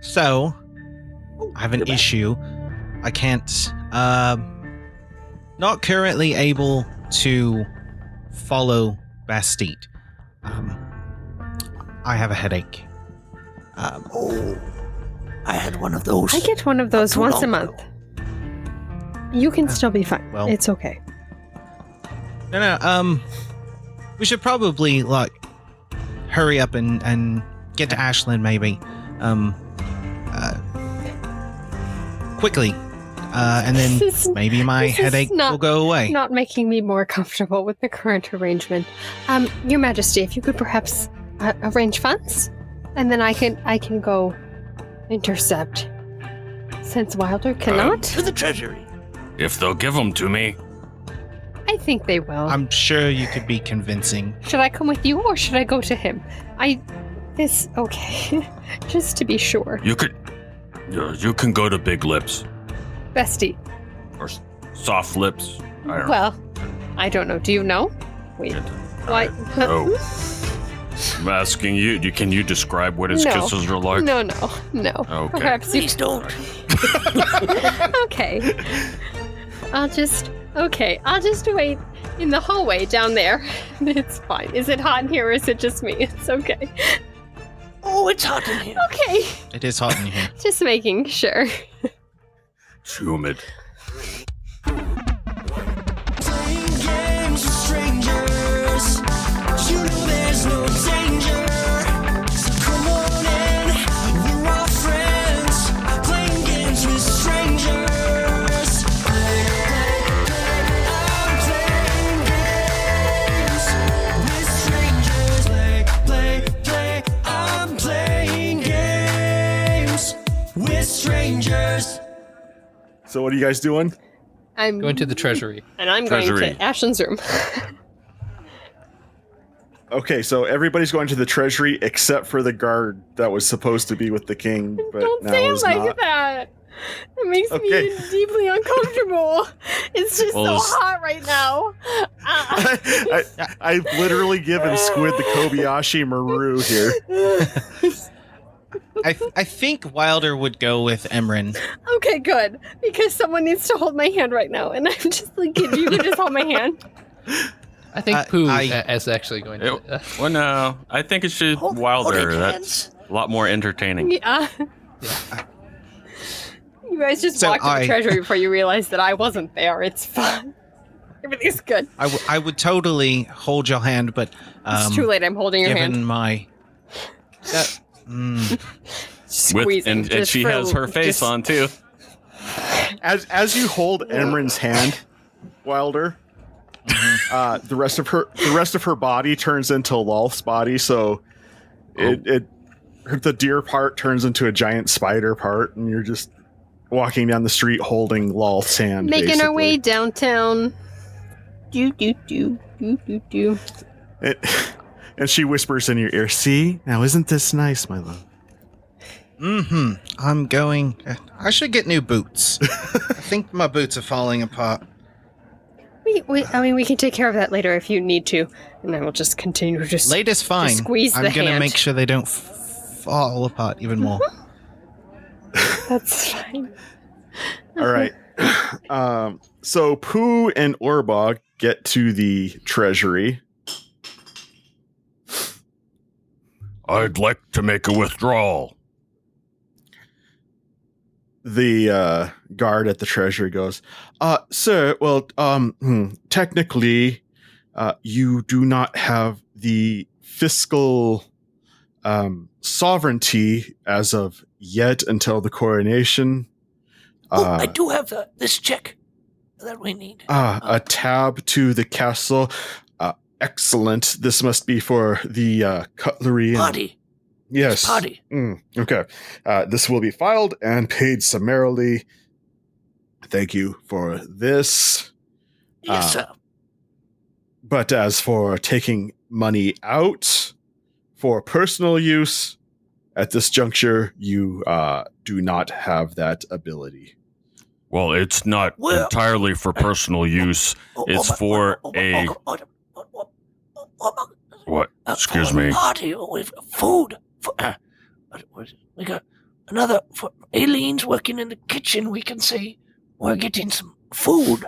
So, I have an issue. I can't, not currently able to follow Bastille. I have a headache. I had one of those. I get one of those once a month. You can still be fine. Well, it's okay. No, we should probably, hurry up and get to Ashlinn, maybe. Quickly. And then maybe my headache will go away. Not making me more comfortable with the current arrangement. Your Majesty, if you could perhaps arrange funds, and then I can go intercept. Since Wilder cannot? To the treasury. If they'll give them to me. I think they will. I'm sure you could be convincing. Should I come with you or should I go to him? Okay. Just to be sure. You can go to Big Lips. Bestie. Or Soft Lips. Well, I don't know. Do you know? Wait. Why? No. I'm asking you, can you describe what his kisses are like? No. Okay. Perhaps Please don't. Okay. I'll just wait in the hallway down there. It's fine. Is it hot in here or is it just me? It's okay. Oh, it's hot in here. Okay. It is hot in here. Just making sure. It's humid. Playing games with strangers. You know there's no danger. So come on in, we're all friends. Playing games with strangers. I'm playing games with strangers. Play. I'm playing games with strangers. So what are you guys doing? I'm Going to the treasury. And I'm going to Ashlin's room. Okay, so everybody's going to the treasury except for the guard that was supposed to be with the king, but Don't now say it is like not. that. It makes me deeply uncomfortable. It's just so hot right now. I've literally given Squid the Kobayashi Maru here. I think Wilder would go with Emrine. Okay, good. Because someone needs to hold my hand right now. And I'm just like, you can just hold my hand. I think Pough is actually going to. Well, no. I think it should Wilder. That's a lot more entertaining. Yeah. You guys just walked to the treasury before you realized that I wasn't there. It's fun. Everything's good. I would totally hold your hand, but it's too late. I'm holding your hand. Given my squeezing, and she has her face on too. As you hold Emrine's hand, Wilder, the rest of her body turns into Lolth's body, so the deer part turns into a giant spider part, and you're just walking down the street holding Lolth's hand. Making our way downtown. Do. And she whispers in your ear, "See? Now isn't this nice, my love?" I'm going... I should get new boots. I think my boots are falling apart. I mean, we can take care of that later if you need to. And I will just continue to just... Later's fine. Just squeeze I'm the going to hand. make sure they don't fall apart even more. That's fine. All right. So Pough and Orbog get to the treasury. I'd like to make a withdrawal. The guard at the treasury goes, "Sir, well, technically, you do not have the fiscal sovereignty as of yet until the coronation." I do have this check that we need. A tab to the castle. Excellent. This must be for the cutlery. Potty. Yes. Potty. Okay. This will be filed and paid summarily. Thank you for this. Yes, sir. But as for taking money out for personal use, at this juncture, you do not have that ability. Well, it's not entirely for personal use. It's for a... What? Excuse me. Party with food. We got for Aileen's working in the kitchen, we can say we're getting some food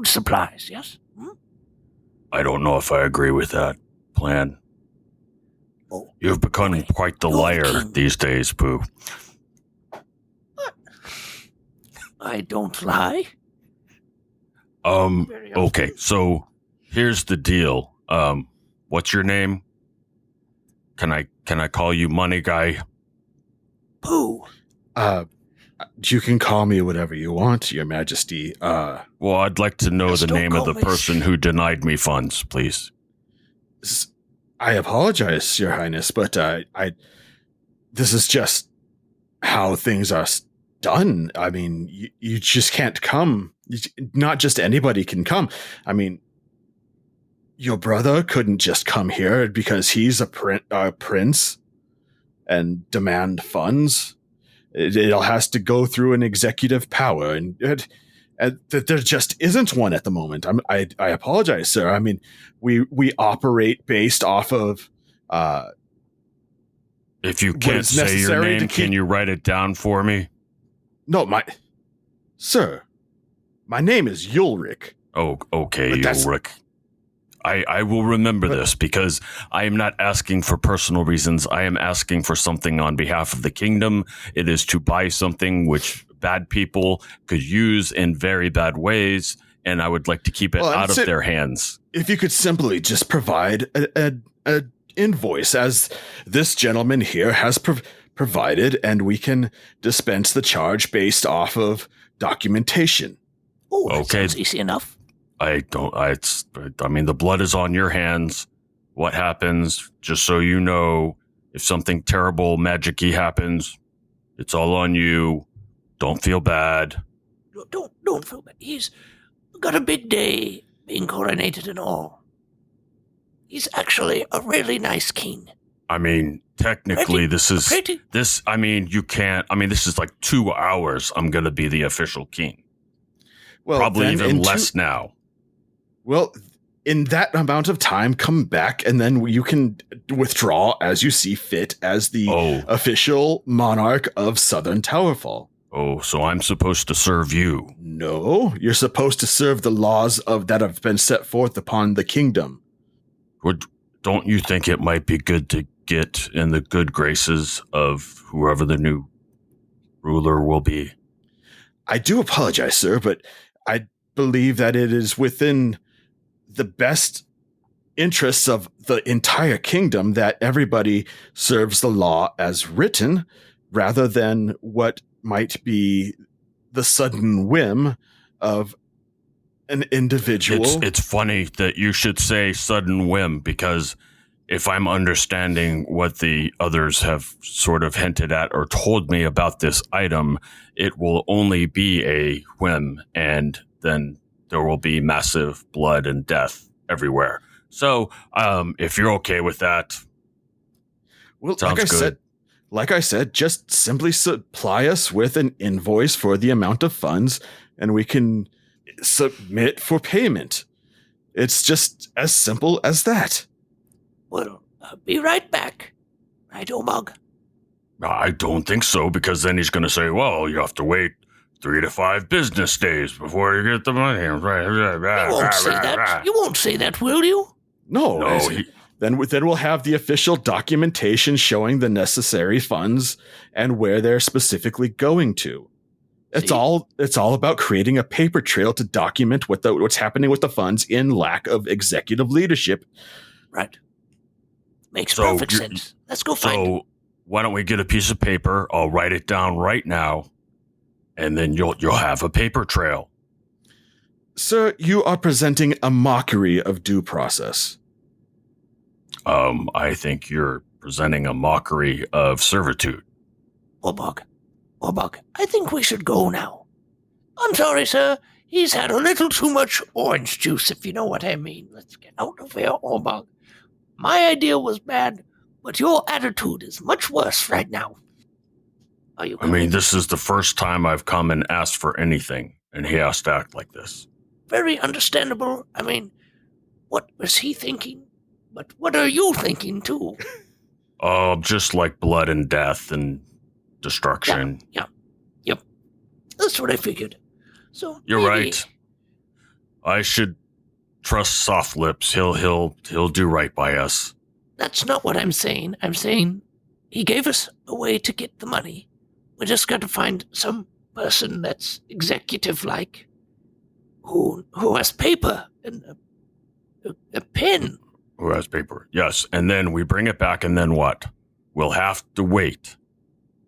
supplies, yes? I don't know if I agree with that plan. Oh, You've become quite the liar these days, Pough. I don't lie. Okay, so here's the deal. What's your name? Can I call you Money Guy? Pough. You can call me whatever you want, Your Majesty. Well, I'd like to know the name of the person who denied me funds, please. I apologize, Your Highness, but this is just how things are done. I mean, you just can't come. Not just anybody can come. I mean, your brother couldn't just come here because he's a prince and demand funds. It all has to go through an executive power, and there just isn't one at the moment. I apologize, sir. I mean, we operate based off of. If you can't say your name, can you write it down for me? No, sir. My name is Ulrich. Oh, okay, Ulrich. I will remember this because I am not asking for personal reasons. I am asking for something on behalf of the kingdom. It is to buy something which bad people could use in very bad ways, and I would like to keep it out of their hands. If you could simply just provide a invoice, as this gentleman here has provided, and we can dispense the charge based off of documentation. Oh, that sounds easy enough. I mean, the blood is on your hands. What happens, just so you know, if something terrible, magic-y happens, it's all on you. Don't feel bad. Don't feel bad. He's got a big day being coronated and all. He's actually a really nice king. I mean, technically, this is like 2 hours. I'm going to be the official king. Well, probably even less now. Well, in that amount of time, come back, and then you can withdraw as you see fit as the official monarch of Southern Towerfall. Oh, so I'm supposed to serve you? No, you're supposed to serve the laws that have been set forth upon the kingdom. Don't you think it might be good to get in the good graces of whoever the new ruler will be? I do apologize, sir, but I believe that it is within the best interests of the entire kingdom that everybody serves the law as written, rather than what might be the sudden whim of an individual. It's funny that you should say sudden whim, because if I'm understanding what the others have sort of hinted at or told me about this item, it will only be a whim, and then there will be massive blood and death everywhere. So, if you're okay with that, well, sounds good. Like I said, just simply supply us with an invoice for the amount of funds, and we can submit for payment. It's just as simple as that. Well, I'll be right back. Right, Orbog? I don't think so, because then he's going to say, well, you have to wait 3 to 5 business days before you get the money. You won't say that. You won't say that, will you? No. Then we'll have the official documentation showing the necessary funds and where they're specifically going to. It's all about creating a paper trail to document what's happening with the funds in lack of executive leadership. Right. Makes perfect sense. Let's go find it. So why don't we get a piece of paper? I'll write it down right now, and then you'll have a paper trail. Sir, you are presenting a mockery of due process. I think you're presenting a mockery of servitude. Orbog, I think we should go now. I'm sorry, sir. He's had a little too much orange juice, if you know what I mean. Let's get out of here, Orbog. My idea was bad, but your attitude is much worse right now. Are you coming? I mean, this is the first time I've come and asked for anything, and he has to act like this. Very understandable. I mean, what was he thinking? But what are you thinking, too? Just like blood and death and destruction. Yep. That's what I figured. So You're maybe- right. I should trust Soft Lips. He'll do right by us. That's not what I'm saying. I'm saying he gave us a way to get the money. We just got to find some person that's executive-like, who has paper and a pen. Who has paper? Yes. And then we bring it back, and then what? We'll have to wait.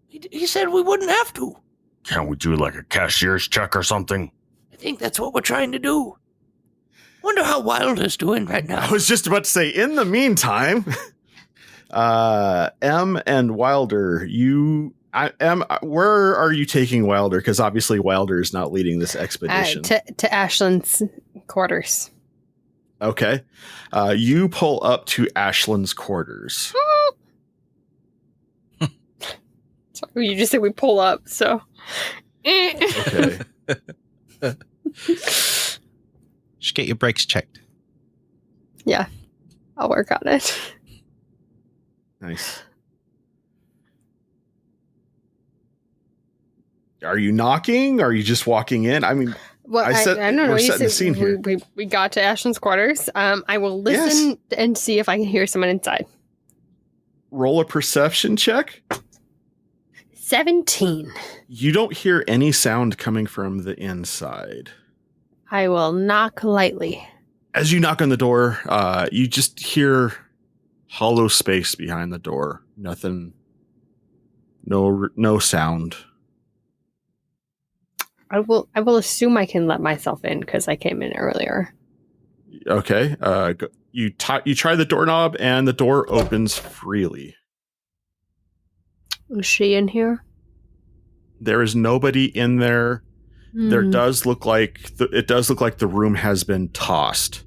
He said we wouldn't have to. Can't we do like a cashier's check or something? I think that's what we're trying to do. Wonder how Wilder's doing right now. I was just about to say, in the meantime, M and Wilder, where are you taking Wilder? Because obviously Wilder is not leading this expedition. To Ashlinn's quarters. Okay. You pull up to Ashlinn's quarters. Sorry, you just said we pull up, so. Okay. Should get your brakes checked. Yeah, I'll work on it. Nice. Are you knocking? Are you just walking in? I mean, Well, I don't know. we're You setting the said scene here. we got to Ashton's quarters. I will listen and see if I can hear someone inside. Roll a perception check. 17. You don't hear any sound coming from the inside. I will knock lightly. As you knock on the door, you just hear hollow space behind the door. Nothing. No sound. I will assume I can let myself in because I came in earlier. Okay. You try the doorknob and the door opens freely. Is she in here? There is nobody in there. There does look like the room has been tossed.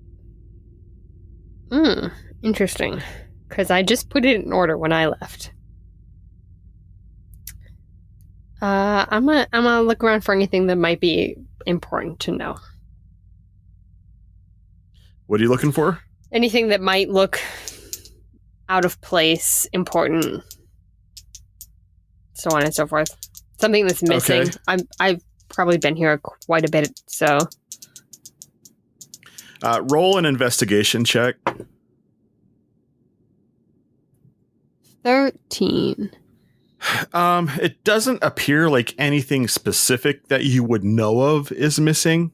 Interesting. Because I just put it in order when I left. I'm gonna look around for anything that might be important to know. What are you looking for? Anything that might look out of place, important, so on and so forth. Something that's missing. Okay. I've probably been here quite a bit, so. Roll an investigation check. 13. It doesn't appear like anything specific that you would know of is missing.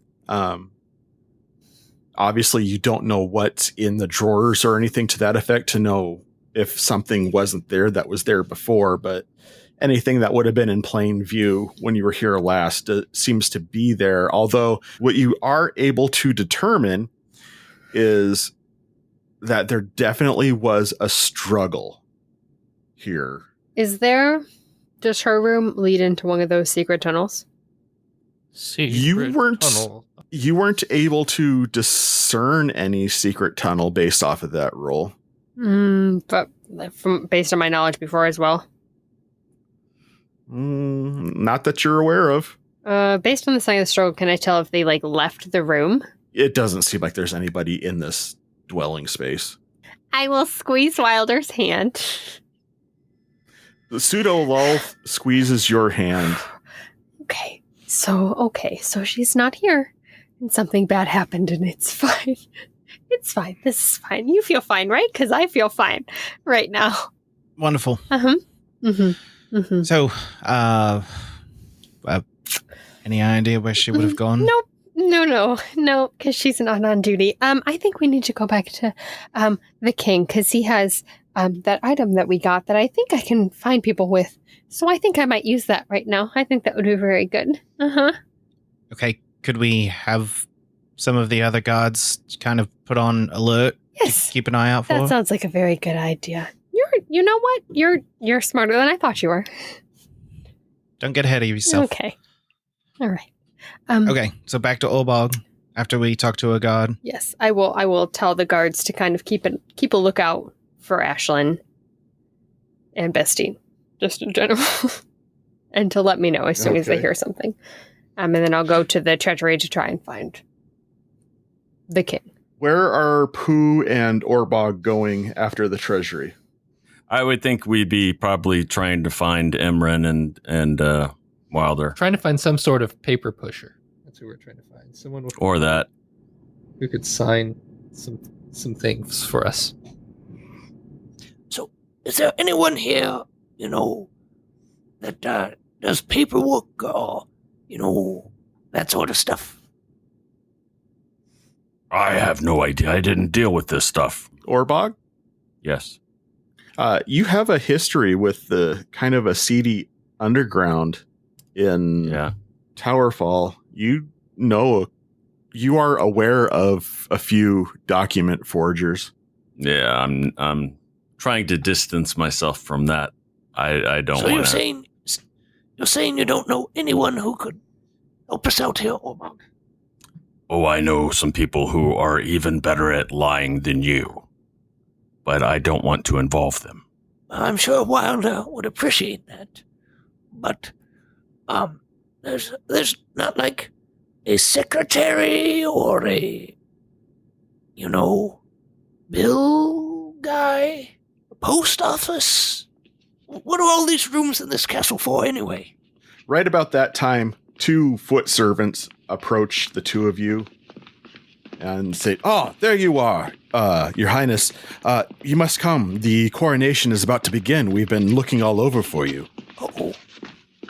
Obviously, you don't know what's in the drawers or anything to that effect to know if something wasn't there that was there before, but anything that would have been in plain view when you were here last seems to be there. Although what you are able to determine is that there definitely was a struggle here. Does her room lead into one of those secret tunnels? You weren't able to discern any secret tunnel based off of that roll. But based on my knowledge before as well. Not that you're aware of. Based on the sign of the struggle, can I tell if they left the room? It doesn't seem like there's anybody in this dwelling space. I will squeeze Wilder's hand. The pseudo Lolth squeezes your hand. Okay, so she's not here. And something bad happened and it's fine. It's fine. This is fine. You feel fine, right? Because I feel fine right now. Wonderful. So, any idea where she would have gone? Nope. No, because she's not on duty. I think we need to go back to the king because he has that item that we got that I think I can find people with. So I think I might use that right now. I think that would be very good. Okay, could we have some of the other guards kind of put on alert? Yes. Keep an eye out for? That sounds like a very good idea. You know what? You're smarter than I thought you were. Don't get ahead of yourself. Okay. All right. Okay, so back to Orbog after we talk to a guard. Yes, I will tell the guards to kind of keep a lookout for Ashlinn and Bestine, just in general, and to let me know as soon as they hear something. And then I'll go to the treasury to try and find the king. Where are Pough and Orbog going after the treasury? I would think we'd be probably trying to find Emrine and Wilder. Trying to find some sort of paper pusher. That's who we're trying to find. Someone Or that. who could sign some things for us. So, is there anyone here, that does paperwork or, that sort of stuff? I have no idea. I didn't deal with this stuff. Orbog, Yes. you have a history with the kind of a seedy underground in Towerfall. You are aware of a few document forgers. Yeah, I'm trying to distance myself from that. I don't So want you're saying you don't know anyone who could help us out here, Orbog? Oh, I know some people who are even better at lying than you, but I don't want to involve them. I'm sure Wilder would appreciate that. But, there's not like a secretary or a, bill guy, a post office. What are all these rooms in this castle for anyway? Right about that time, 2 foot servants approach the two of you and say, "Oh, there you are, Your Highness. You must come. The coronation is about to begin. We've been looking all over for you. Uh-oh.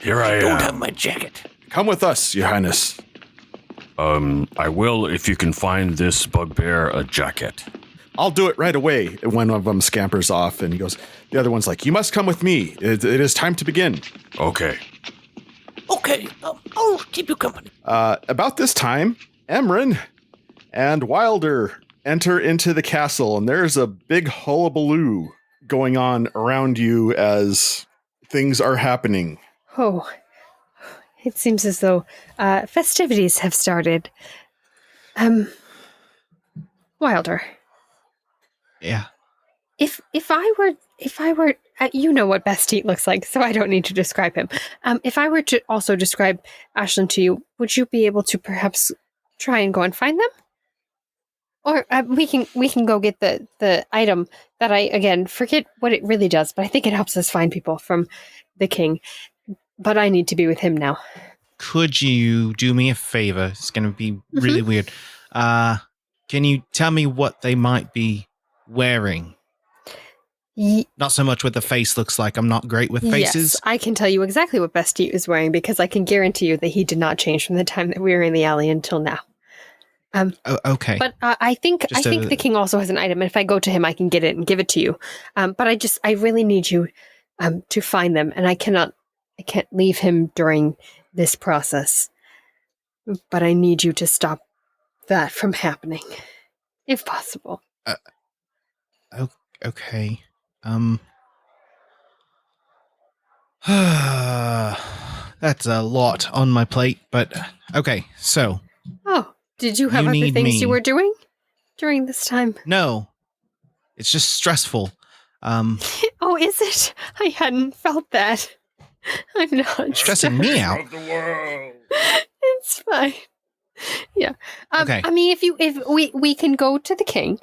Here I Don't am. have my jacket. Come with us, Your Highness." I will if you can find this bugbear a jacket. "I'll do it right away." And one of them scampers off and he goes, the other one's like, "You must come with me. It is time to begin." Okay. Okay, I'll keep you company. About this time, Emrine and Wilder enter into the castle, and there's a big hullabaloo going on around you as things are happening. Oh, it seems as though festivities have started. Wilder. Yeah. If I were, you know what Bastite looks like, so I don't need to describe him. If I were to also describe Ashlinn to you, would you be able to perhaps try and go and find them? Or we can go get the item that I, again, forget what it really does, but I think it helps us find people from the king. But I need to be with him now. Could you do me a favor? It's going to be really weird. Can you tell me what they might be wearing? Not so much what the face looks like. I'm not great with faces. Yes, I can tell you exactly what Bastite is wearing because I can guarantee you that he did not change from the time that we were in the alley until now. Okay. But I think the king also has an item, and if I go to him, I can get it and give it to you. But I really need you to find them, and I can't leave him during this process. But I need you to stop that from happening, if possible. Okay. That's a lot on my plate, but okay, so. Oh, did you have You other need things me. you were doing during this time? No. It's just stressful. Oh, is it? I hadn't felt that. I'm not Stressing me out. It's fine. Yeah. Okay. I mean, if we can go to the king,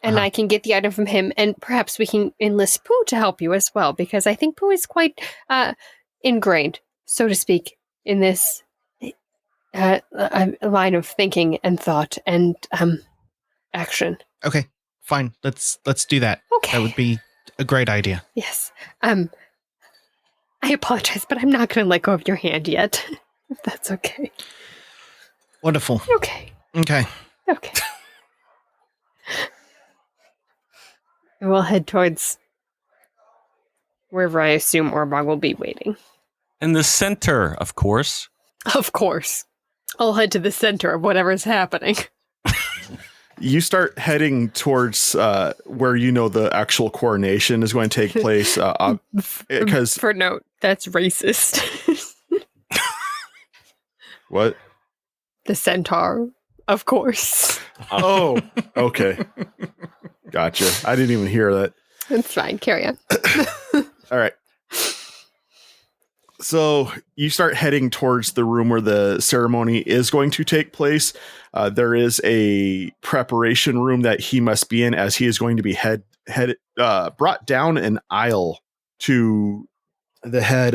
and I can get the item from him, and perhaps we can enlist Pough to help you as well, because I think Pough is quite ingrained, so to speak, in this line of thinking and thought and action. Okay, fine. Let's do that. Okay. That would be a great idea. Yes. I apologize, but I'm not going to let go of your hand yet. If that's okay. Wonderful. Okay. Okay. Okay. And we'll head towards wherever I assume Orbog will be waiting. In the center, of course. Of course. I'll head to the center of whatever's happening. You start heading towards where the actual coronation is going to take place. Because For note, that's racist. what? The centaur, of course. Oh, okay. Gotcha. I didn't even hear that. It's fine. Carry on. All right. So you start heading towards the room where the ceremony is going to take place. There is a preparation room that he must be in, as he is going to be brought down an aisle to the head,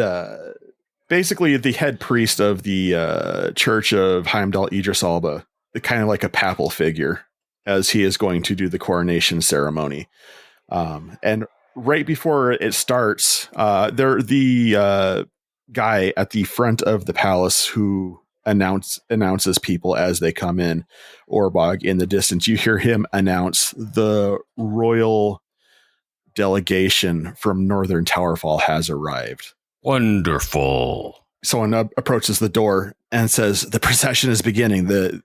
basically the head priest of the Church of Heimdall Idris Alba, the kind of like a papal figure, as he is going to do the coronation ceremony. And right before it starts, the guy at the front of the palace who announces people as they come in, Orbog, in the distance, you hear him announce the royal delegation from Northern Towerfall has arrived. Wonderful. Someone approaches the door and says, the procession is beginning. The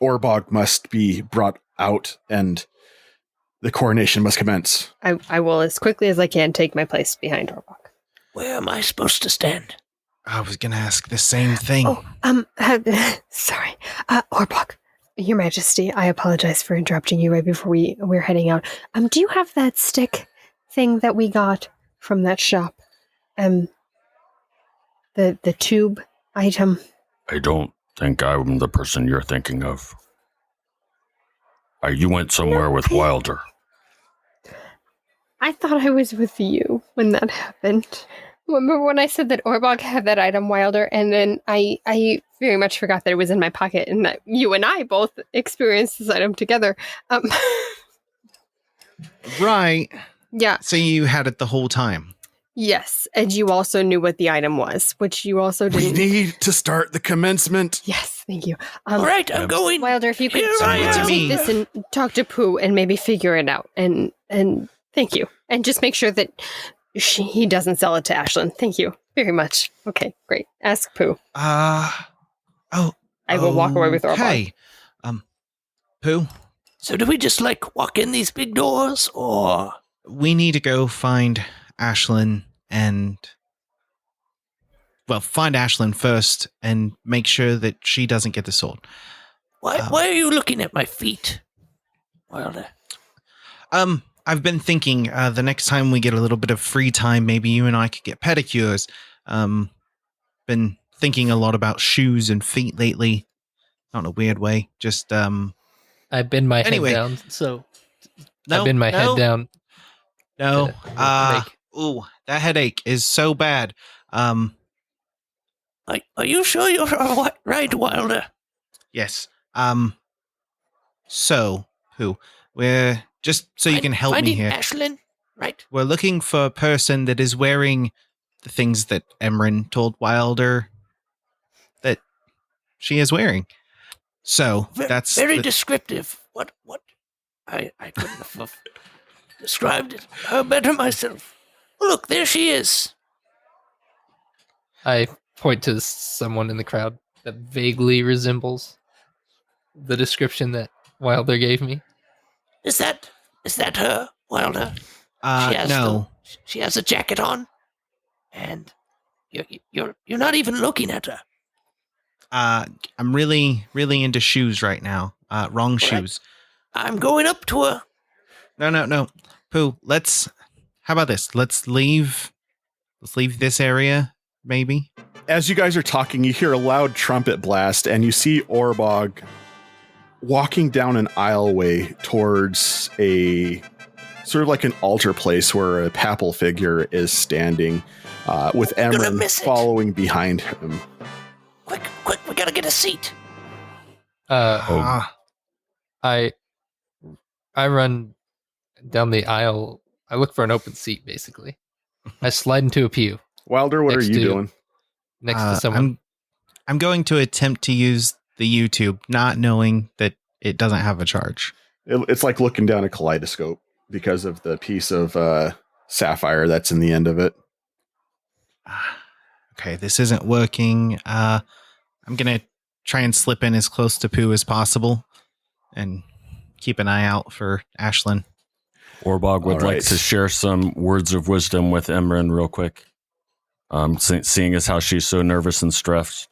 Orbog must be brought out and the coronation must commence. I will, as quickly as I can, take my place behind Orbog. Where am I supposed to stand? I was going to ask the same thing. Sorry. Orbog, Your Majesty, I apologize for interrupting you right before we're heading out. Do you have that stick thing that we got from that shop? The tube item? I don't think I'm the person you're thinking of. You went somewhere with Wilder. I thought I was with you when that happened. Remember when I said that Orbog had that item, Wilder, and then I very much forgot that it was in my pocket and that you and I both experienced this item together. Right. Yeah. So you had it the whole time. Yes, and you also knew what the item was, which you also didn't. We need to start the commencement. Yes, thank you. All right, I'm going. Wilder, if you could Here take this and talk to Pough and maybe figure it out. And thank you. And just make sure that he doesn't sell it to Ashlinn. Thank you very much. Okay, great. Ask Pough. I will walk away with Orbog. Hey, Pough? So do we just walk in these big doors, or? We need to go find Ashlinn find Ashlinn first and make sure that she doesn't get the sword. Why are you looking at my feet, Wilder? I've been thinking the next time we get a little bit of free time, maybe you and I could get pedicures. Been thinking a lot about shoes and feet lately. Not in a weird way. Just I bend my head down, so I bend my head down. No. That headache is so bad. Are you sure you're right, Wilder? Yes. So, we're just so you can help me here. Ashlinn, right? We're looking for a person that is wearing the things that Emrine told Wilder that she is wearing. So that's very descriptive. What? I couldn't have described it better myself. Look, there she is. I point to someone in the crowd that vaguely resembles the description that Wilder gave me. Is that her, Wilder? No. She has a jacket on, and you're not even looking at her. I'm really, really into shoes right now. Wrong shoes. I'm going up to her. No. Pough, how about this? Let's leave this area, maybe. As you guys are talking, you hear a loud trumpet blast and you see Orbog walking down an aisleway towards a sort of like an altar place where a papal figure is standing, with Emrine following behind him. Quick, we gotta get a seat. I run down the aisle. I look for an open seat, basically. I slide into a pew. Wilder, what are you doing? Next to someone. I'm going to attempt to use the YouTube, not knowing that it doesn't have a charge. It's like looking down a kaleidoscope because of the piece of sapphire that's in the end of it. Okay, this isn't working. I'm going to try and slip in as close to Pough as possible and keep an eye out for Ashlinn. Orbog would like to share some words of wisdom with Emrine real quick. Seeing as how she's so nervous and stressed.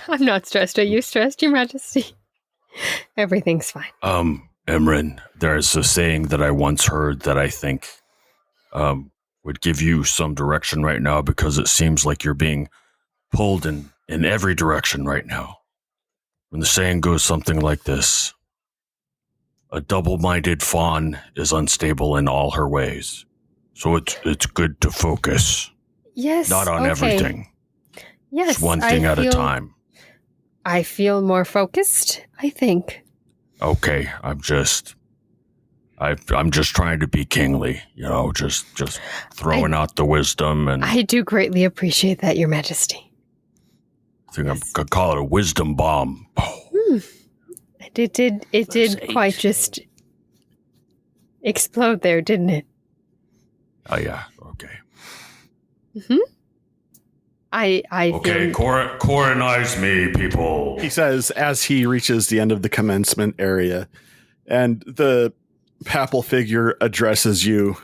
I'm not stressed. Are you stressed, Your Majesty? Everything's fine. Emrine, there's a saying that I once heard that I think would give you some direction right now, because it seems like you're being pulled in every direction right now. And the saying goes something like this: a double-minded fawn is unstable in all her ways. So it's good to focus. Yes. Not on everything. Yes. Just one thing at a time. I feel more focused, I think. Okay, I'm just trying to be kingly, just throwing out the wisdom, and I do greatly appreciate that, Your Majesty. I think I'm gonna call it a wisdom bomb. It did quite just explode there, didn't it? Oh yeah, okay. Mm-hmm. I okay, feel... coronize me, people. He says as he reaches the end of the commencement area, and the papal figure addresses you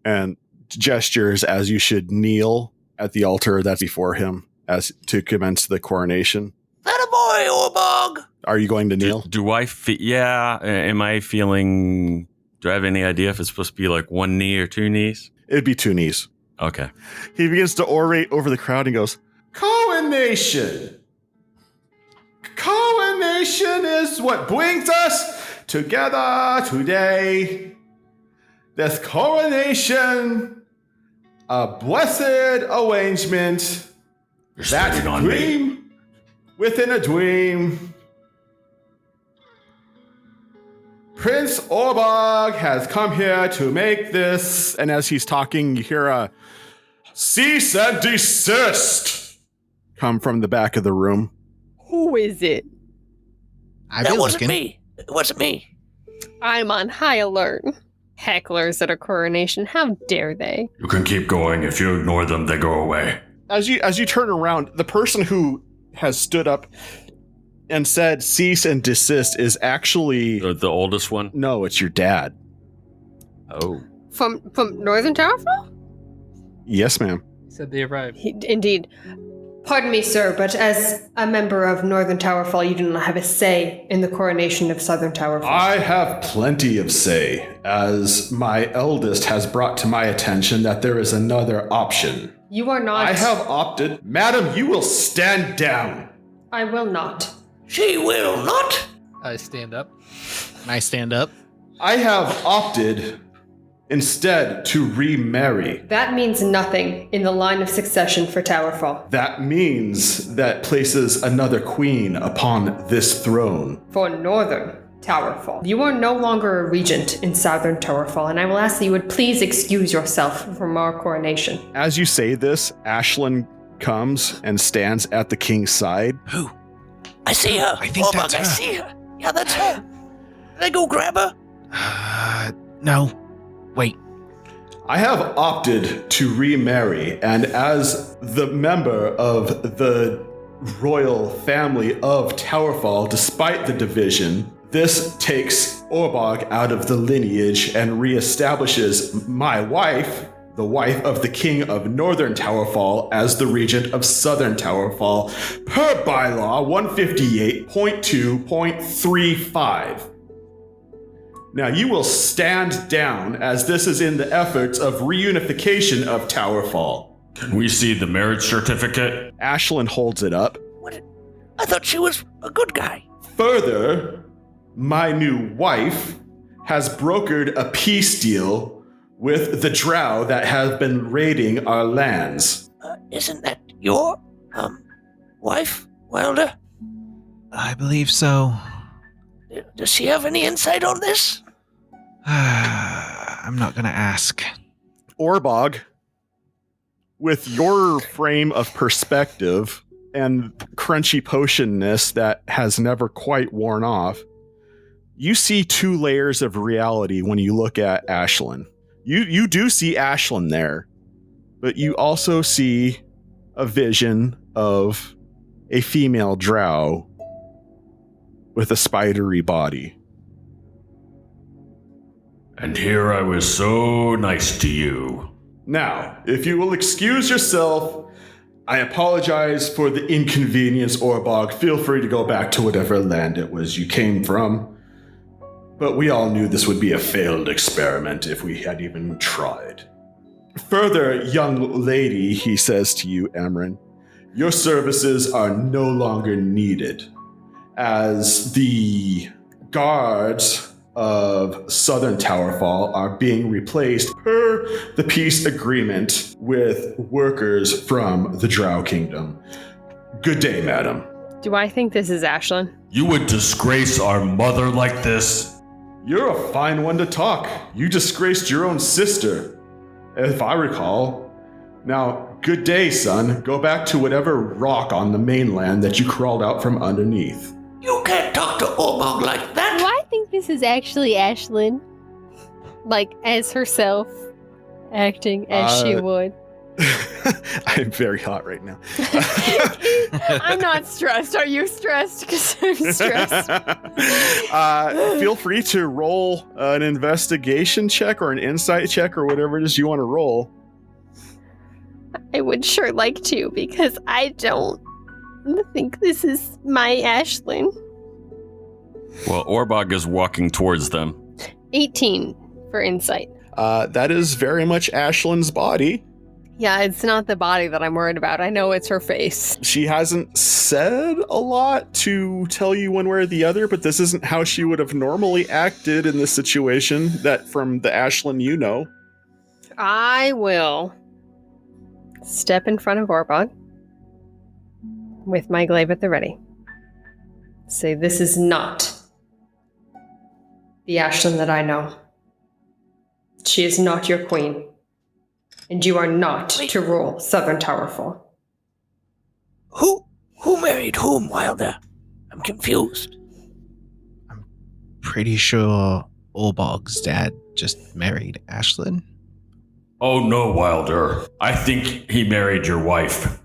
and gestures as you should kneel at the altar that's before him as to commence the coronation. That a boy, Orbog! Are you going to kneel? Do I feel? Yeah. Am I feeling? Do I have any idea if it's supposed to be like one knee or two knees? It'd be two knees. Okay. He begins to orate over the crowd and goes, "Coronation! Coronation is what brings us together today. This coronation, a blessed arrangement, You're that spitting on me. dream within a dream. Prince Orbog has come here to make this." And as he's talking, you hear a cease and desist come from the back of the room. Who is it? That wasn't me. It wasn't me. I'm on high alert. Hecklers at a coronation, how dare they? You can keep going. If you ignore them, they go away. As you turn around, the person who has stood up and said cease and desist is actually... The oldest one? No, it's your dad. Oh. From Northern Towerfall? Yes, ma'am. He said they arrived. Indeed. Pardon me, sir, but as a member of Northern Towerfall, you do not have a say in the coronation of Southern Towerfall. I have plenty of say, as my eldest has brought to my attention that there is another option. You are not... I have opted. Madam, you will stand down. I will not. She will not. I stand up. Can I stand up? I have opted instead to remarry. That means nothing in the line of succession for Towerfall. That means that places another queen upon this throne. For Northern Towerfall. You are no longer a regent in Southern Towerfall, and I will ask that you would please excuse yourself from our coronation. As you say this, Ashlinn comes and stands at the king's side. Who? I see her. I think that's I her. see her. Yeah, that's her. Can I go grab her? No. Wait. I have opted to remarry, and as the member of the royal family of Towerfall, despite the division, this takes Orbog out of the lineage and reestablishes my wife, the wife of the king of Northern Towerfall, as the regent of Southern Towerfall, per bylaw 158.2.35. Now you will stand down, as this is in the efforts of reunification of Towerfall. Can we see the marriage certificate? Ashlinn holds it up. What? I thought she was a good guy. Further, my new wife has brokered a peace deal with the drow that have been raiding our lands. Isn't that your, wife, Wilder? I believe so. Does she have any insight on this? I'm not gonna ask. Orbog, with your frame of perspective and crunchy potionness that has never quite worn off, you see two layers of reality when you look at Ashlinn. You do see Ashlinn there, but you also see a vision of a female drow with a spidery body. And here I was so nice to you. Now, if you will excuse yourself, I apologize for the inconvenience, Orbog. Feel free to go back to whatever land it was you came from. But we all knew this would be a failed experiment if we had even tried. Further, young lady, he says to you, Emrine, your services are no longer needed, as the guards of Southern Towerfall are being replaced per the peace agreement with workers from the Drow Kingdom. Good day, madam. Do I think this is Ashlinn? You would disgrace our mother like this? You're a fine one to talk. You disgraced your own sister, if I recall. Now, good day, son. Go back to whatever rock on the mainland that you crawled out from underneath. You can't talk to Orbog like that. Do I think this is actually Ashlinn? Like, as herself, acting as she would. I'm very hot right now. I'm not stressed. Are you stressed? Because I'm stressed. Feel free to roll an investigation check or an insight check or whatever it is you want to roll. I would sure like to, because I don't think this is my Ashlinn. Well, Orbog is walking towards them. 18 for insight. That is very much Ashlynn's body. Yeah, it's not the body that I'm worried about. I know it's her face. She hasn't said a lot to tell you one way or the other, but this isn't how she would have normally acted in this situation that from the Ashlinn you know. I will step in front of Orbog with my glaive at the ready. Say, this is not the Ashlinn that I know. She is not your queen. And you are not to rule Southern Towerfall. Who married whom, Wilder? I'm confused. Pretty sure Orbog's dad just married Ashlinn. Oh no, Wilder. I think he married your wife.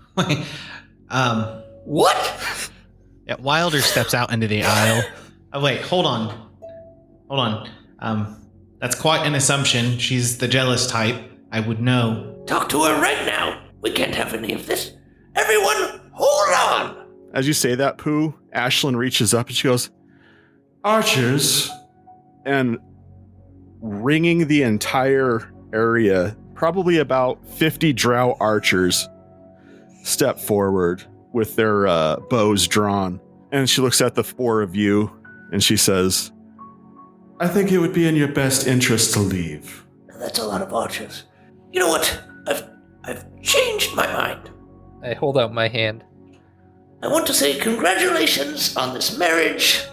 What? Yeah, Wilder steps out into the aisle. Oh, wait, hold on. That's quite an assumption. She's the jealous type. I would know. Talk to her right now. We can't have any of this. Everyone, hold on. As you say that, Pough, Ashlinn reaches up and she goes, Archers, and ringing the entire area, probably about 50 drow archers step forward with their bows drawn. And she looks at the four of you and she says, I think it would be in your best interest to leave. That's a lot of archers. You know what? I've changed my mind. I hold out my hand. I want to say congratulations on this marriage.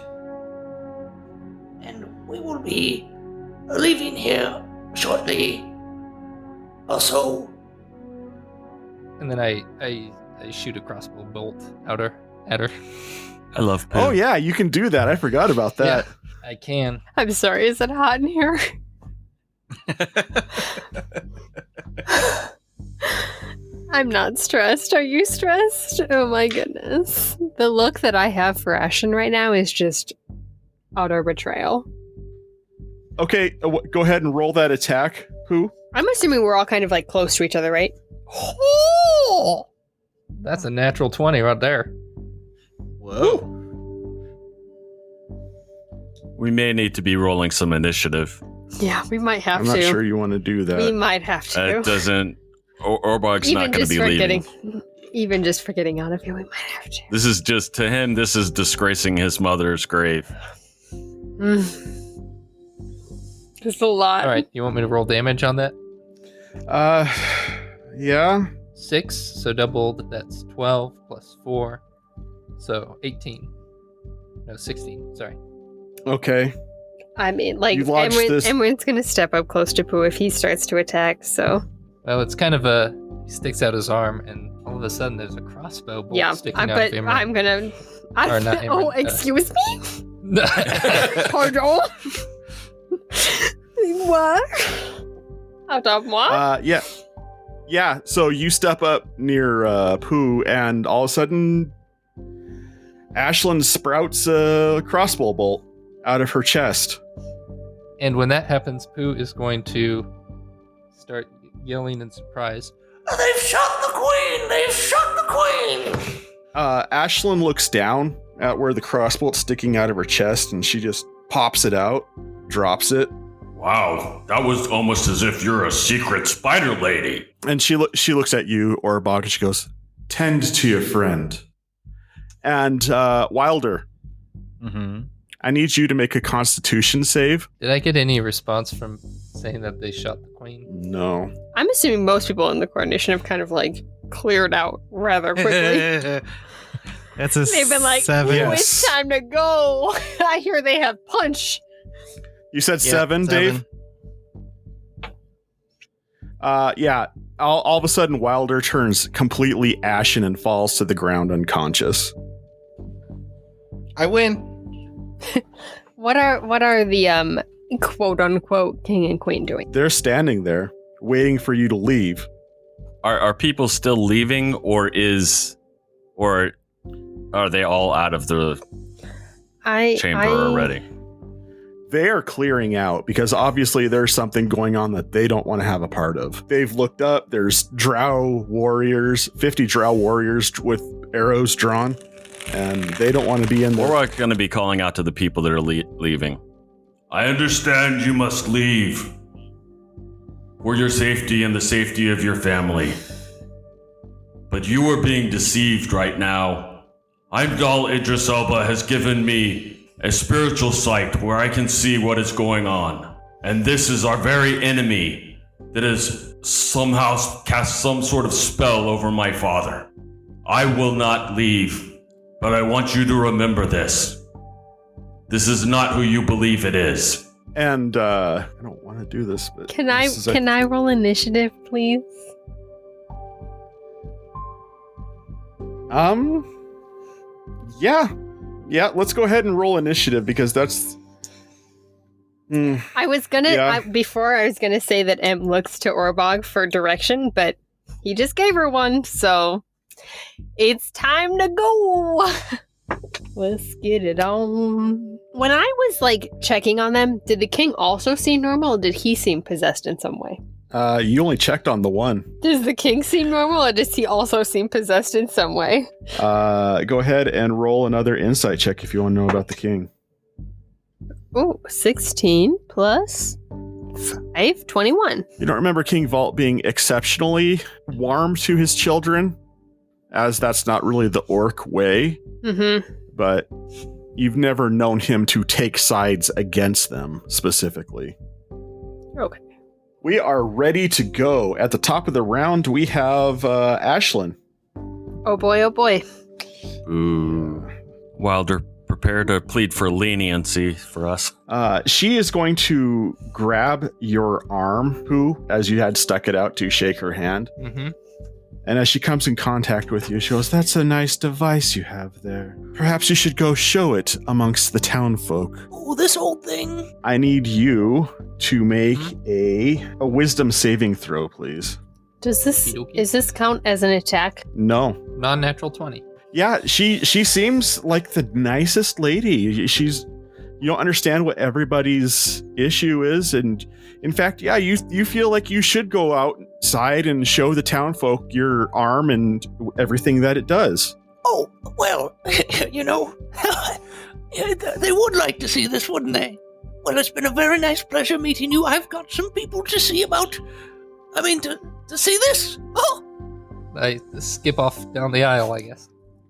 And we will be leaving here shortly. Also... And then I shoot a crossbow bolt at her. I love Pough. Oh yeah, you can do that. I forgot about that. Yeah, I can. I'm sorry, is it hot in here? I'm not stressed. Are you stressed? Oh my goodness. The look that I have for Ashlinn right now is just utter betrayal. Okay, go ahead and roll that attack, Pough. I'm assuming we're all kind of like close to each other, right? Oh! That's a natural 20 right there. Whoa. We may need to be rolling some initiative. Yeah, we might have I'm to. not sure you want to do that. We might have to. It doesn't... Orbog's not going to be leaving. Even just for getting out of here, we might have to. This is just, to him, this is disgracing his mother's grave. Just a lot. All right, you want me to roll damage on that? Yeah. 6, so doubled, that's 12 plus 4, so 18. No, 16, sorry. Okay. I mean, like, You launched this- Emrine's going to step up close to Pough if he starts to attack, so... Well, it's kind of he sticks out his arm, and all of a sudden there's a crossbow bolt sticking out but of him. I'm going to... Or not Emrine, Oh, excuse me? Pardon? What? Attends moi? Yeah. Yeah, so you step up near Pough, and all of a sudden, Ashlinn sprouts a crossbow bolt out of her chest. And when that happens, Pough is going to start yelling in surprise. They've shot the queen! They've shot the queen! Ashlinn looks down at where the crossbow's sticking out of her chest, and she just pops it out, drops it. Wow, that was almost as if you're a secret spider lady. And she looks at you, Orbog, and she goes, "Tend to your friend." And Wilder, Mm-hmm. I need you to make a Constitution save. Did I get any response from saying that they shot the queen? No. I'm assuming most people in the coronation have kind of like cleared out rather quickly. That's a They've been like, 7. "Ooh, Yes. it's time to go." I hear they have punch. You said Yeah, 7, Dave? Yeah. All of a sudden, Wilder turns completely ashen and falls to the ground unconscious. I win. What are the quote unquote king and queen doing? They're standing there, waiting for you to leave. Are people still leaving, or are they all out of the chamber already? They are clearing out because obviously there's something going on that they don't want to have a part of. They've looked up. There's drow warriors, 50 drow warriors with arrows drawn, and they don't want to be in there. We're going to be calling out to the people that are leaving. I understand you must leave for your safety and the safety of your family. But you are being deceived right now. Heimdall Idris Elba has given me a spiritual sight where I can see what is going on. And this is our very enemy that has somehow cast some sort of spell over my father. I will not leave, but I want you to remember this. This is not who you believe it is. And I don't want to do this, but Can I roll initiative, please? Yeah, let's go ahead and roll initiative because that's I was gonna Yeah. before I was gonna say that Em looks to Orbog for direction, but he just gave her one, so it's time to go. Let's get it on. When I was like checking on them, did the king also seem normal, or did he seem possessed in some way? you only checked on the one. Does the king seem normal, or does he also seem possessed in some way? Go ahead and roll another insight check if you want to know about the king. Oh, 16 plus 5, 21. You don't remember King Vult being exceptionally warm to his children, as that's not really the orc way, but you've never known him to take sides against them specifically. Okay. We are ready to go. At the top of the round, we have Ashlinn. Oh boy, oh boy. Ooh. Wilder, prepare to plead for leniency for us. She is going to grab your arm, Pough, as you had stuck it out to shake her hand. Mm-hmm. And as she comes in contact with you, she goes, "That's a nice device you have there. Perhaps you should go show it amongst the town folk." Oh, this old thing. I need you to make a wisdom saving throw, please. Does this count as an attack? No. Non-natural 20. Yeah, she seems like the nicest lady. You don't understand what everybody's issue is, and in fact, yeah, you feel like you should go outside and show the townfolk your arm and everything that it does. Oh, well, you know, they would like to see this, wouldn't they? Well, it's been a very nice pleasure meeting you. I've got some people to see about. I mean, to see this. Oh, I skip off down the aisle, I guess.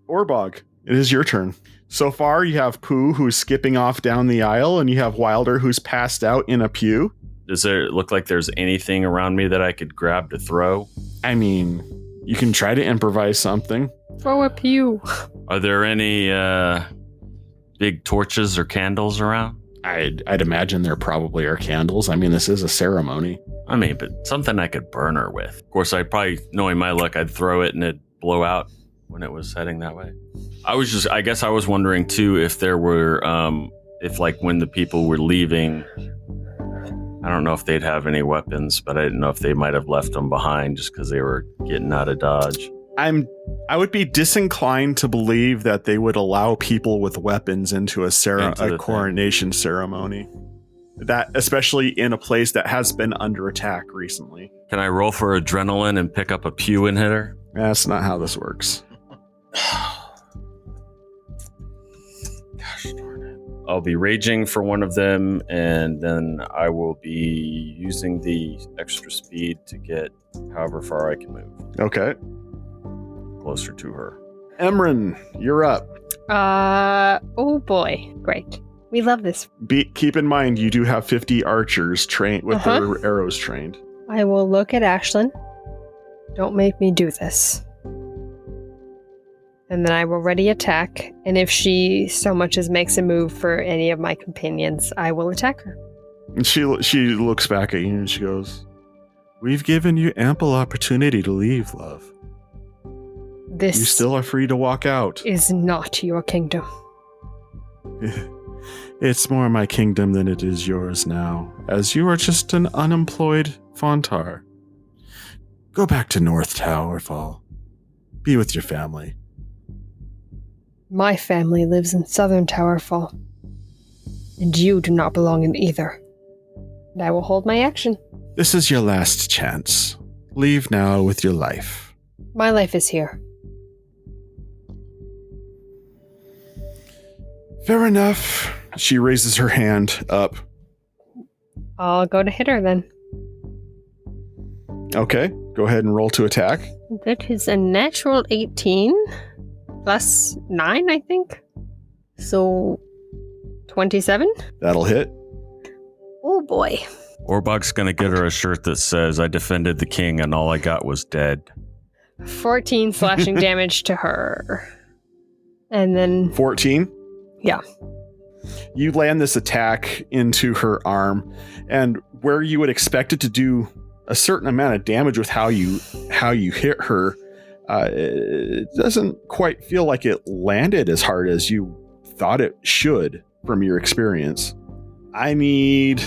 Orbog, it is your turn. So far, you have Pough, who's skipping off down the aisle, and you have Wilder, who's passed out in a pew. Does there look like there's anything around me that I could grab to throw? I mean, you can try to improvise something. Throw a pew. Are there any big torches or candles around? I'd imagine there probably are candles. I mean, this is a ceremony. I mean, but something I could burn her with. Of course, I'd probably, knowing my luck, I'd throw it and it'd blow out when it was heading that way. I guess I was wondering too if there were, if like when the people were leaving, I don't know if they'd have any weapons, but I didn't know if they might have left them behind just because they were getting out of Dodge. I would be disinclined to believe that they would allow people with weapons into a coronation ceremony. That, especially in a place that has been under attack recently. Can I roll for adrenaline and pick up a pew and hit her? That's not how this works. Gosh darn it. I'll be raging for one of them, and then I will be using the extra speed to get however far I can move. Okay. Closer to her. Emrine, you're up. Oh boy. Great. We love this. Keep in mind, you do have 50 archers trained with their arrows trained. I will look at Ashlinn. Don't make me do this. And then I will ready attack. And if she so much as makes a move for any of my companions, I will attack her. And she looks back at you and she goes, "We've given you ample opportunity to leave, love. This You still are free to walk out." is not your kingdom. It's more my kingdom than it is yours now, as you are just an unemployed Fontar. Go back to North Towerfall. Be with your family. My family lives in Southern Towerfall. And you do not belong in either. And I will hold my action. This is your last chance. Leave now with your life. My life is here. Fair enough. She raises her hand up. I'll go to hit her then. Okay, go ahead and roll to attack. That is a natural 18 plus 9, I think. So 27? That'll hit. Oh boy. Orbog's gonna get her a shirt that says, "I defended the king and all I got was dead." 14 slashing damage to her. And then 14? Yeah. You land this attack into her arm, and where you would expect it to do a certain amount of damage with how you hit her, it doesn't quite feel like it landed as hard as you thought it should from your experience. I need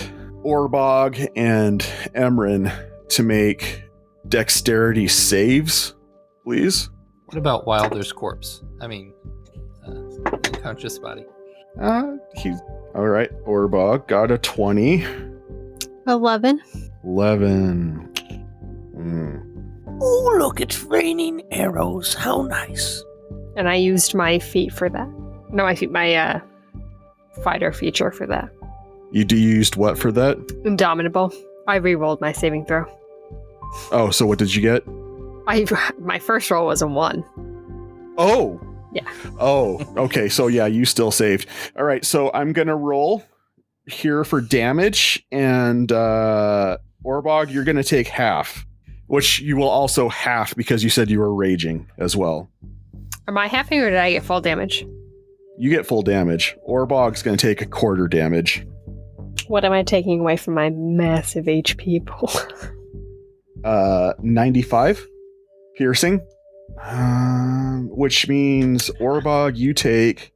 Orbog and Emrine to make dexterity saves, please. What about Wilder's corpse? I mean, unconscious body. He's all right. Orbog got a 20. 11. 11. Oh, look, it's raining arrows. How nice. And I used my feat for that. No, my fighter feature for that. You used what for that? Indomitable. I re-rolled my saving throw. Oh, so what did you get? My first roll was a 1. Oh. Yeah. Oh, okay. So yeah, you still saved. All right. So I'm going to roll here for damage, and Orbog, you're going to take half, which you will also half because you said you were raging as well. Am I halving or did I get full damage? You get full damage. Orbog's going to take a quarter damage. What am I taking away from my massive HP pool? 95 piercing. Which means Orbog, you take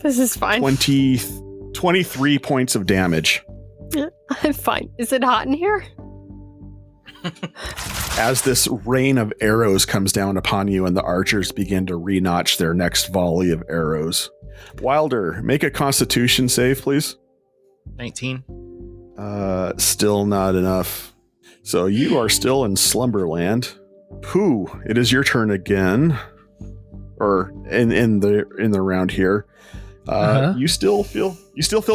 This is fine. 23 points of damage. I'm fine. Is it hot in here? As this rain of arrows comes down upon you and the archers begin to re-notch their next volley of arrows. Wilder, make a constitution save, please. 19. Still not enough. So you are still in Slumberland. Pough, it is your turn again. Or in the round here. You still feel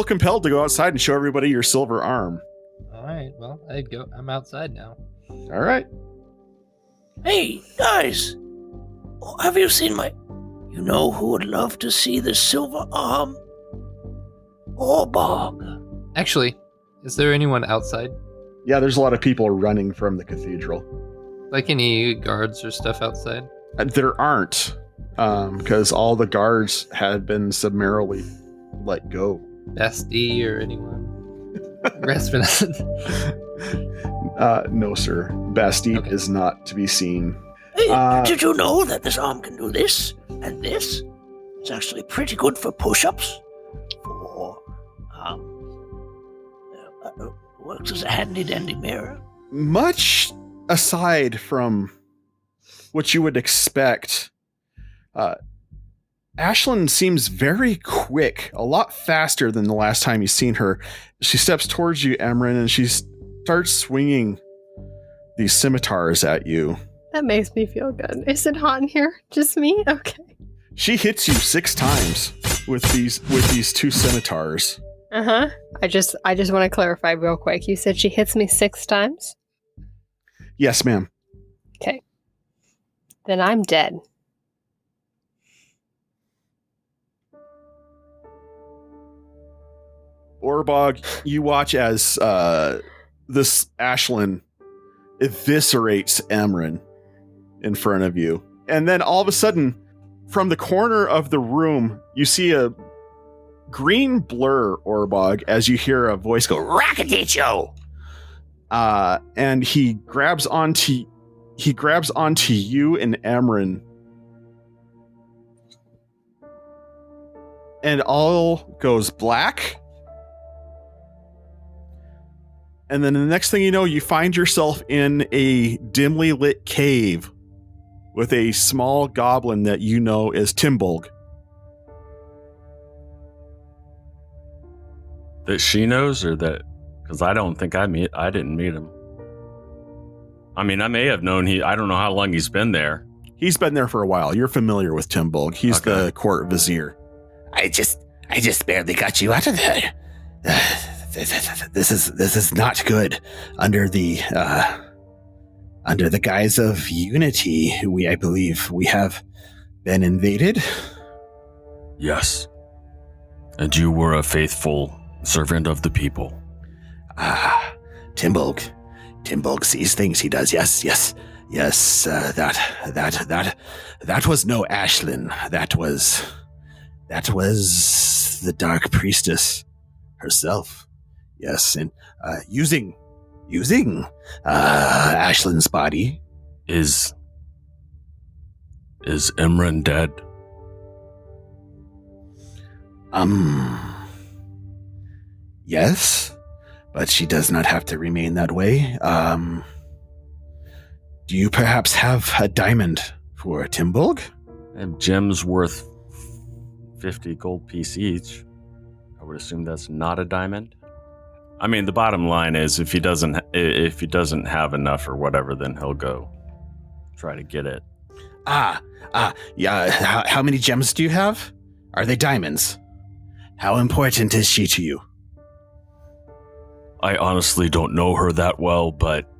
compelled to go outside and show everybody your silver arm. All right. Well, I'm outside now. All right. Hey, guys. Have you seen my... You know who would love to see the silver arm? Orbog. Actually, is there anyone outside? Yeah, there's a lot of people running from the cathedral. Like any guards or stuff outside? There aren't, because all the guards had been summarily let go. Basti or anyone? Rasputin. No, sir. Bastille Okay. is not to be seen. Hey, did you know that this arm can do this and this? It's actually pretty good for push-ups. For, works as a handy-dandy mirror. Much aside from what you would expect, Ashlinn seems very quick, a lot faster than the last time you've seen her. She steps towards you, Emrine, and she starts swinging these scimitars at you. That makes me feel good. Is it hot in here? Just me? Okay. She hits you 6 times with these 2 scimitars. Uh-huh. I just want to clarify real quick. You said she hits me 6 times? Yes, ma'am. Okay. Then I'm dead. Orbog, you watch as this Ashlinn eviscerates Emrine in front of you. And then all of a sudden, from the corner of the room, you see a green blur, Orbog, as you hear a voice go, Rackadicho! And he grabs onto you and Emrine. And all goes black. And then the next thing you know, you find yourself in a dimly lit cave with a small goblin that you know as Timbolg. That she knows, or that, because I don't think I didn't meet him. I mean, I may have known I don't know how long he's been there. He's been there for a while. You're familiar with Timbolg. He's Okay. the court vizier. I just barely got you out of there. This is not good. Under the guise of unity, I believe we have been invaded. Yes. And you were a faithful servant of the people. Timbolg sees things. He does. Yes. That was no Ashlinn. That was the Dark Priestess herself. Yes, and using Ashlynn's body. Is Emrine dead? Yes, but she does not have to remain that way. Do you perhaps have a diamond for Timbolg? And gems worth 50 gold piece each. I would assume that's not a diamond. I mean, the bottom line is if he doesn't have enough or whatever, then he'll go try to get it. Yeah. How many gems do you have? Are they diamonds? How important is she to you? I honestly don't know her that well, but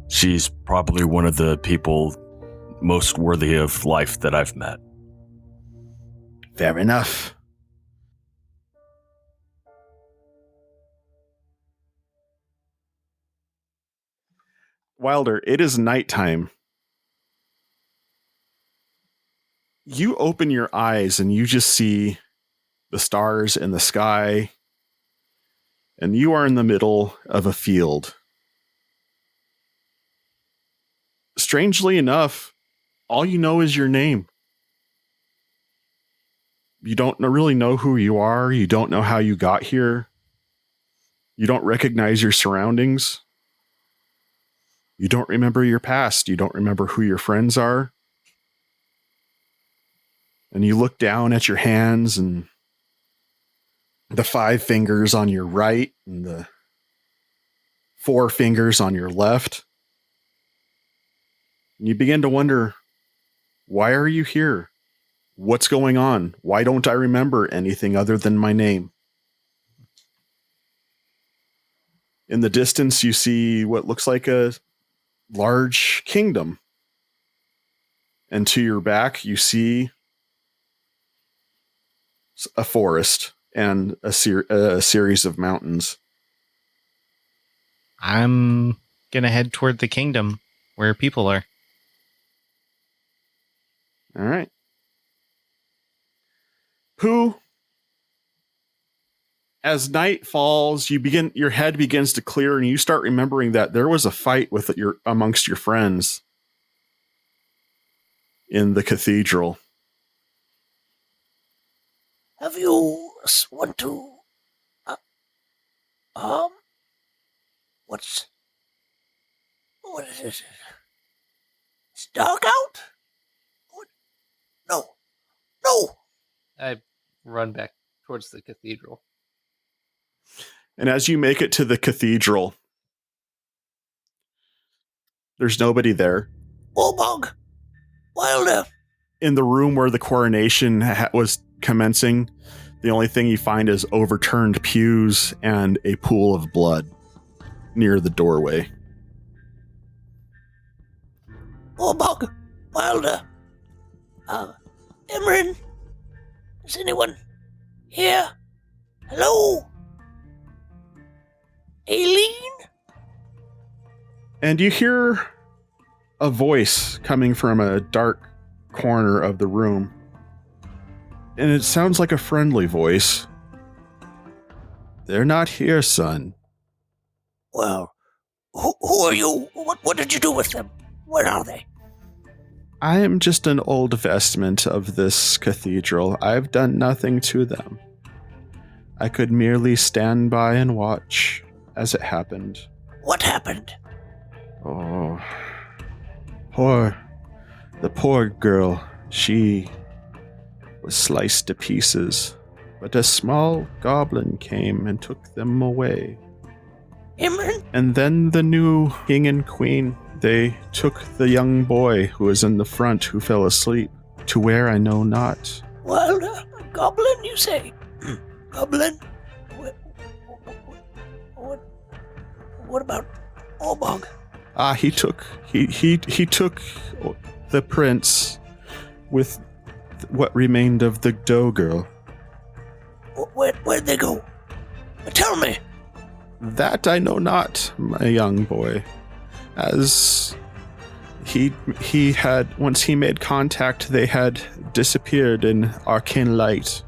she's probably one of the people most worthy of life that I've met. Fair enough. Wilder, it is nighttime. You open your eyes and you just see the stars in the sky, and you are in the middle of a field. Strangely enough, all you know is your name. You don't really know who you are. You don't know how you got here. You don't recognize your surroundings. You don't remember your past. You don't remember who your friends are. And you look down at your hands and the 5 fingers on your right and the 4 fingers on your left. And you begin to wonder, why are you here? What's going on? Why don't I remember anything other than my name? In the distance, you see what looks like a large kingdom. And to your back, you see a forest and a series of mountains. I'm gonna head toward the kingdom where people are. All right. Pough, as night falls, your head begins to clear and you start remembering that there was a fight amongst your friends in the cathedral. Have you want to what is it? It's dark out? What? No. I run back towards the cathedral. And as you make it to the cathedral, there's nobody there. Orbog. Wilder. In the room where the coronation was commencing, the only thing you find is overturned pews and a pool of blood near the doorway. Orbog. Wilder. Emrine. Is anyone here? Hello? Aileen? And you hear a voice coming from a dark corner of the room. And it sounds like a friendly voice. They're not here, son. Well, who are you? What did you do with them? Where are they? I am just an old vestment of this cathedral. I've done nothing to them. I could merely stand by and watch as it happened. What happened? Oh, the poor girl. She was sliced to pieces, but a small goblin came and took them away. Emrine? And then the new king and queen, they took the young boy who was in the front who fell asleep, to where I know not. Well, a goblin, you say? Goblin? What about Orbog? He took the prince with what remained of the doe girl. Where'd they go? Tell me. That I know not, my young boy. As he had, once he made contact, they had disappeared in arcane light.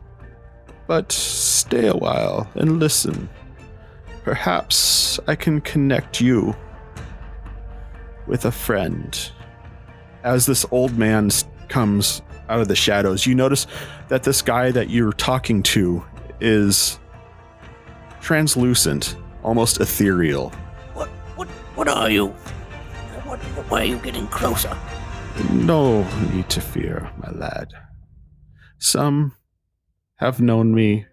But stay a while and listen. Perhaps I can connect you with a friend. As this old man comes out of the shadows, you notice that this guy that you're talking to is translucent, almost ethereal. What are you? Why are you getting closer? No need to fear, my lad. Some have known me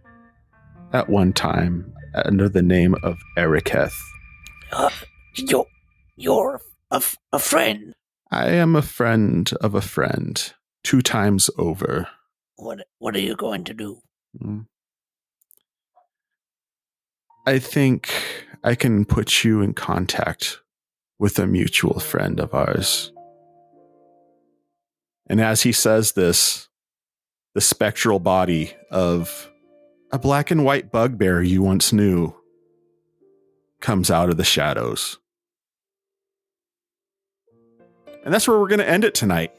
at one time under the name of Eriketh. You're a friend. I am a friend of a friend, 2 times over. What are you going to do? I think I can put you in contact with a mutual friend of ours. And as he says this, the spectral body of a black and white bugbear you once knew comes out of the shadows. And that's where we're going to end it tonight.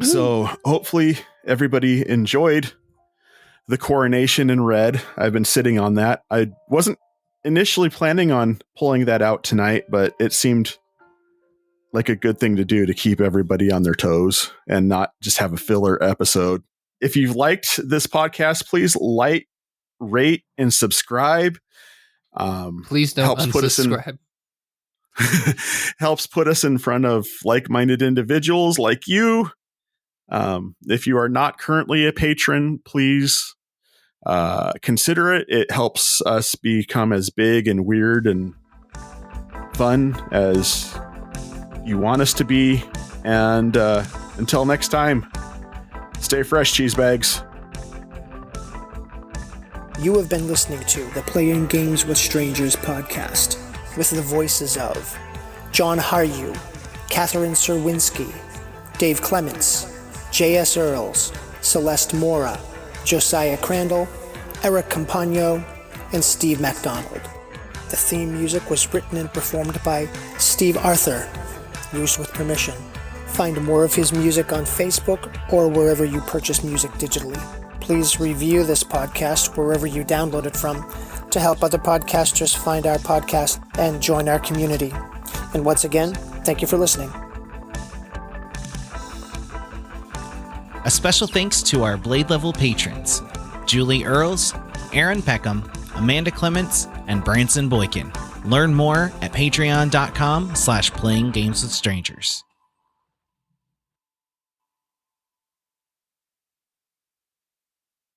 So hopefully everybody enjoyed the coronation in red. I've been sitting on that. I wasn't initially planning on pulling that out tonight, but it seemed like a good thing to do to keep everybody on their toes and not just have a filler episode. If you've liked this podcast, please like, rate, and subscribe. Please don't unsubscribe. Helps put us in front of like-minded individuals like you. If you are not currently a patron, please consider it. It helps us become as big and weird and fun as you want us to be. And until next time, stay fresh, cheese bags. You have been listening to the Playing Games with Strangers podcast with the voices of John Haryu, Catherine Serwinski, Dave Clements, J.S. Earls, Celeste Mora, Josiah Crandall, Eric Campagno, and Steve MacDonald. The theme music was written and performed by Steve Arthur, used with permission. Find more of his music on Facebook or wherever you purchase music digitally. Please review this podcast wherever you download it from to help other podcasters find our podcast and join our community. And once again, thank you for listening. A special thanks to our Blade Level patrons, Julie Earls, Aaron Peckham, Amanda Clements, and Branson Boykin. Learn more at patreon.com/playinggameswithstrangers.